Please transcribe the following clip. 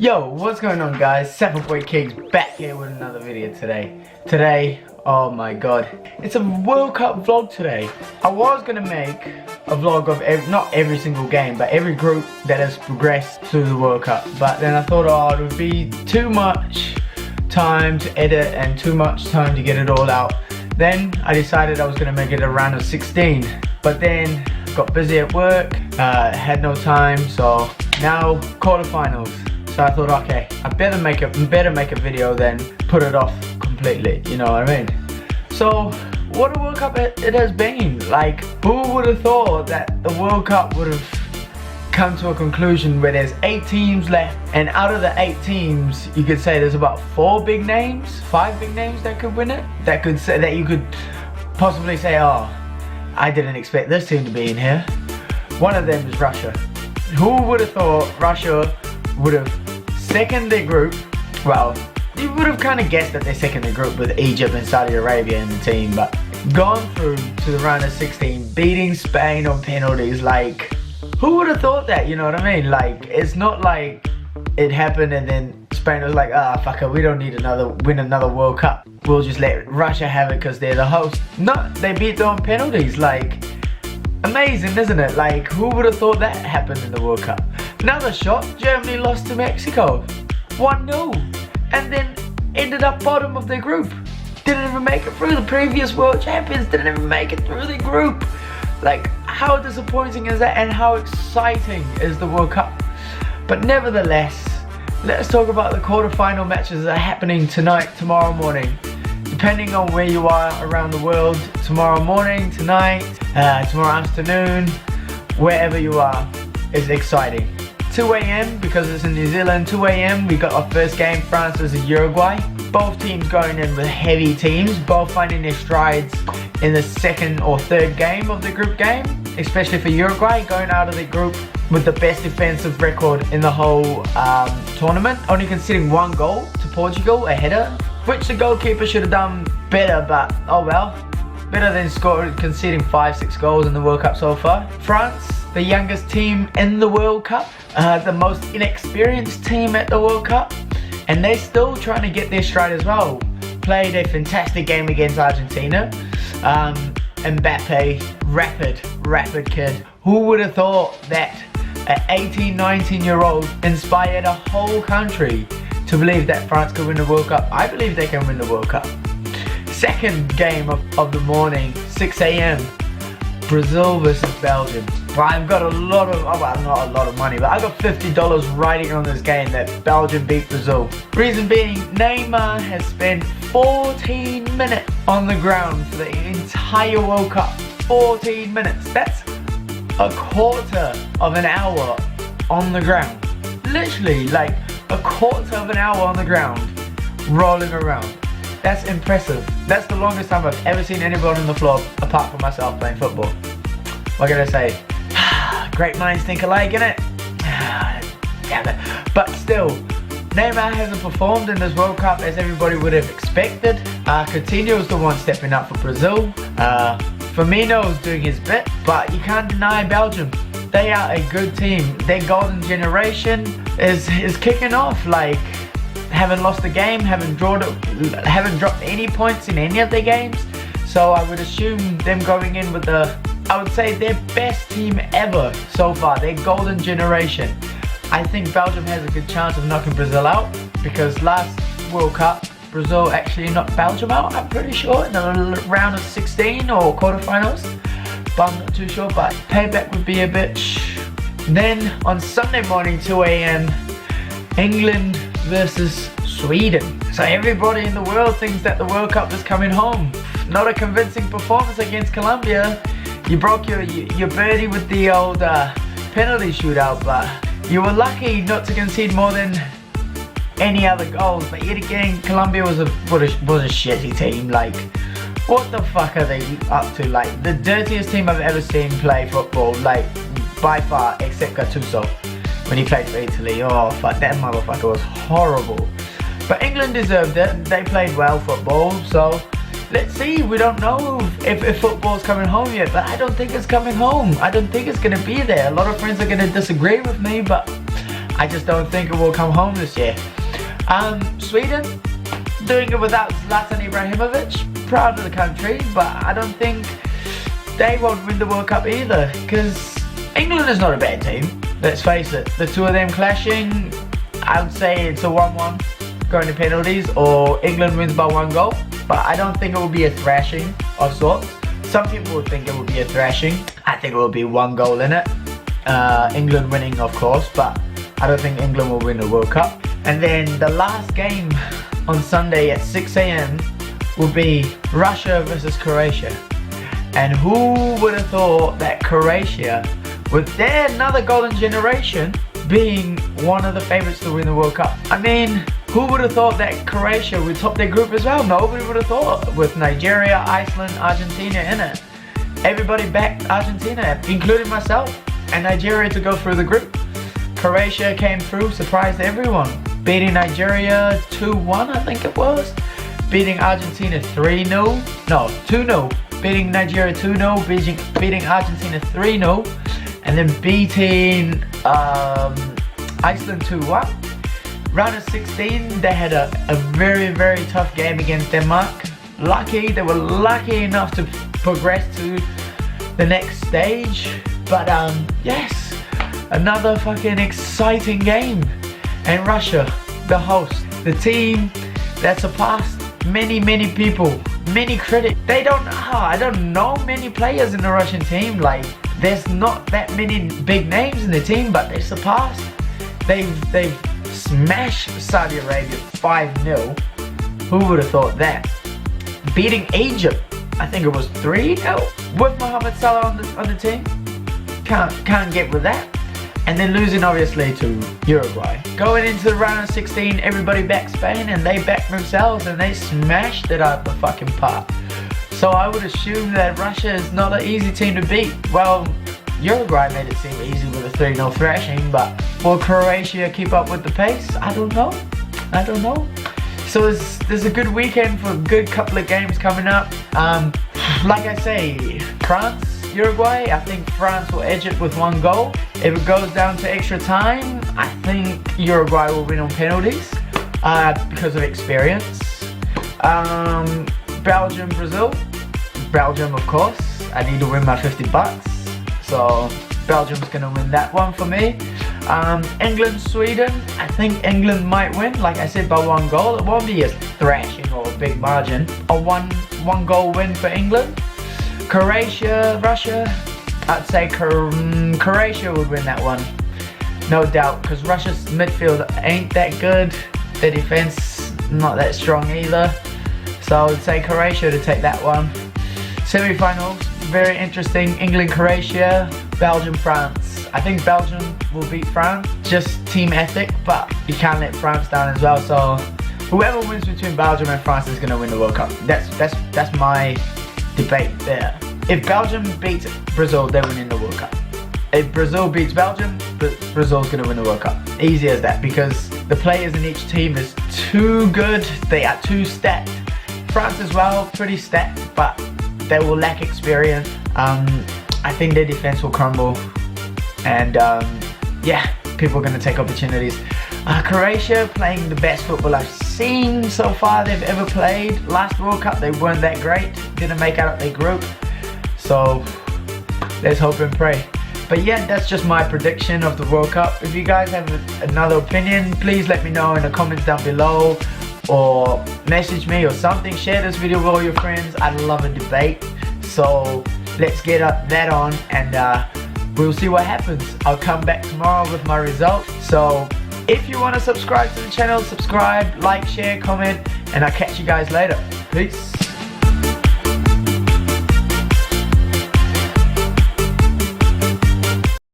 Yo, what's going on guys? Boy Kings back here with another video today. Oh my god, it's a World Cup vlog today. I was gonna make a vlog of not every single game, but every group that has progressed through the World Cup, but then I thought, oh, it would be too much time to edit and too much time to get it all out. Then I decided I was gonna make it a round of 16, but then got busy at work, had no time, so now quarterfinals. So I thought, okay, I better make a video than put it off completely, you know what I mean? So what a World Cup it has been. Like, who would have thought that the World Cup would have come to a conclusion where there's 8 teams left, and out of the 8 teams you could say there's about 5 big names that could win it, that you could possibly say, oh, I didn't expect this team to be in here. One of them is Russia. Who would have thought Russia would have seconded their group? Well, you would have kind of guessed that they seconded their group with Egypt and Saudi Arabia in the team, but gone through to the round of 16, beating Spain on penalties. Like, who would have thought that, you know what I mean? Like, it's not like it happened and then Spain was like, ah, fuck it, we don't need win another World Cup, we'll just let Russia have it because they're the host. No, they beat them on penalties. Like, amazing, isn't it? Like, who would have thought that happened in the World Cup? Another shot, Germany lost to Mexico 1-0, and then ended up bottom of their group. Didn't even make it through. The previous world champions didn't even make it through the group. Like, how disappointing is that, and how exciting is the World Cup? But nevertheless, let's talk about the quarterfinal matches that are happening tonight, tomorrow morning. Depending on where you are around the world, tomorrow morning, tonight, tomorrow afternoon, wherever you are, is exciting. 2 AM, because it's in New Zealand, 2 AM, we got our first game, France versus Uruguay. Both teams going in with heavy teams, both finding their strides in the second or third game of the group game, especially for Uruguay, going out of the group with the best defensive record in the whole tournament, only conceding 1 goal to Portugal, a header, which the goalkeeper should have done better, but oh well. Better than conceding 5-6 goals in the World Cup so far. France, the youngest team in the World Cup, the most inexperienced team at the World Cup, and they're still trying to get their stride as well. Played a fantastic game against Argentina. Mbappe, rapid kid. Who would have thought that an 18, 19-year-old inspired a whole country to believe that France could win the World Cup? I believe they can win the World Cup. Second game of the morning, 6 AM, Brazil versus Belgium. Well, I've got a lot of, well, not a lot of money, but I've got $50 riding on this game that Belgium beat Brazil. Reason being, Neymar has spent 14 minutes on the ground for the entire World Cup. 14 minutes. That's a quarter of an hour on the ground. Literally, like a quarter of an hour on the ground, rolling around. That's impressive. That's the longest time I've ever seen anybody on the floor apart from myself playing football. What can I say? Great minds think alike, innit? Damn it. But still, Neymar hasn't performed in this World Cup as everybody would have expected. Coutinho's the one stepping up for Brazil. Firmino's doing his bit, but you can't deny Belgium. They are a good team. Their golden generation is kicking off. Like, haven't lost a game, haven't dropped any points in any of their games. So I would assume them going in with I would say their best team ever so far, their golden generation. I think Belgium has a good chance of knocking Brazil out, because last World Cup, Brazil actually knocked Belgium out, I'm pretty sure, in the round of 16 or quarterfinals. But I'm not too sure, but payback would be a bitch. Then on Sunday morning, 2 AM, England versus Sweden. So everybody in the world thinks that the World Cup is coming home. Not a convincing performance against Colombia. You broke your birdie with the old penalty shootout, but you were lucky not to concede more than any other goals. But yet again, Colombia was a shitty team. Like, what the fuck are they up to? Like, the dirtiest team I've ever seen play football, like, by far, except Gattuso when he played for Italy. Oh fuck, that motherfucker was horrible. But England deserved it. They played well football, so let's see. We don't know if football's coming home yet, but I don't think it's coming home. I don't think it's gonna be there. A lot of friends are gonna disagree with me, but I just don't think it will come home this year. Sweden, doing it without Zlatan Ibrahimovic. Proud of the country, but I don't think they won't win the World Cup either, because England is not a bad team. Let's face it, the two of them clashing, I would say it's a 1-1 going to penalties, or England wins by 1 goal. But I don't think it will be a thrashing of sorts. Some people would think it will be a thrashing. I think it will be 1 goal in it. England winning, of course, but I don't think England will win the World Cup. And then the last game on Sunday at 6 AM will be Russia versus Croatia. And who would have thought that Croatia, with their another golden generation, being one of the favourites to win the World Cup? I mean, who would have thought that Croatia would top their group as well? Nobody would have thought, with Nigeria, Iceland, Argentina in it. Everybody backed Argentina, including myself, and Nigeria to go through the group. Croatia came through, surprised everyone, beating Nigeria 2-1, I think it was. Beating Argentina 3-0, no, 2-0. Beating Nigeria 2-0, beating Argentina 3-0, and then beating Iceland 2-1. Round of 16, they had a very, very tough game against Denmark. They were lucky enough to progress to the next stage. But yes, another fucking exciting game. And Russia, the host, the team that surpassed many people, many critics. I don't know many players in the Russian team. Like, there's not that many big names in the team, but they surpassed. They've smashed Saudi Arabia 5-0. Who would have thought that? Beating Egypt, I think it was 3-0 with Mohamed Salah on the team. Can't get with that. And then losing obviously to Uruguay. Going into the round of 16, everybody backed Spain, and they backed themselves, and they smashed it out the fucking park. So I would assume that Russia is not an easy team to beat. Well, Uruguay made it seem easy with a 3-0 thrashing, but will Croatia keep up with the pace? I don't know. So there's a good weekend for a good couple of games coming up. Like I say, France, Uruguay, I think France will edge it with 1 goal. If it goes down to extra time, I think Uruguay will win on penalties because of experience. Belgium, Brazil. Belgium, of course. I need to win my 50 bucks. So Belgium's gonna win that one for me. England, Sweden. I think England might win, like I said, by 1 goal. It won't be a thrashing or a big margin. A one goal win for England. Croatia, Russia. I'd say Croatia would win that one, no doubt, because Russia's midfield ain't that good. Their defense not that strong either. So I would say Croatia to take that one. Semi-finals, very interesting. England, Croatia, Belgium, France. I think Belgium will beat France, just team ethic, but you can't let France down as well. So whoever wins between Belgium and France is gonna win the World Cup. That's my debate there. If Belgium beats Brazil, they're winning the World Cup. If Brazil beats Belgium, Brazil's gonna win the World Cup. Easy as that, because the players in each team is too good. They are too stacked. France as well, pretty stacked, but they will lack experience. I think their defense will crumble, and yeah, people are gonna take opportunities. Croatia playing the best football I've seen so far they've ever played. Last World Cup they weren't that great, didn't make out of their group. So let's hope and pray. But yeah, that's just my prediction of the World Cup. If you guys have another opinion, please let me know in the comments down below, or message me or something. Share this video with all your friends. I'd love a debate. So let's get that on, and we'll see what happens. I'll come back tomorrow with my results. So if you want to subscribe to the channel, subscribe, like, share, comment, and I'll catch you guys later. Peace.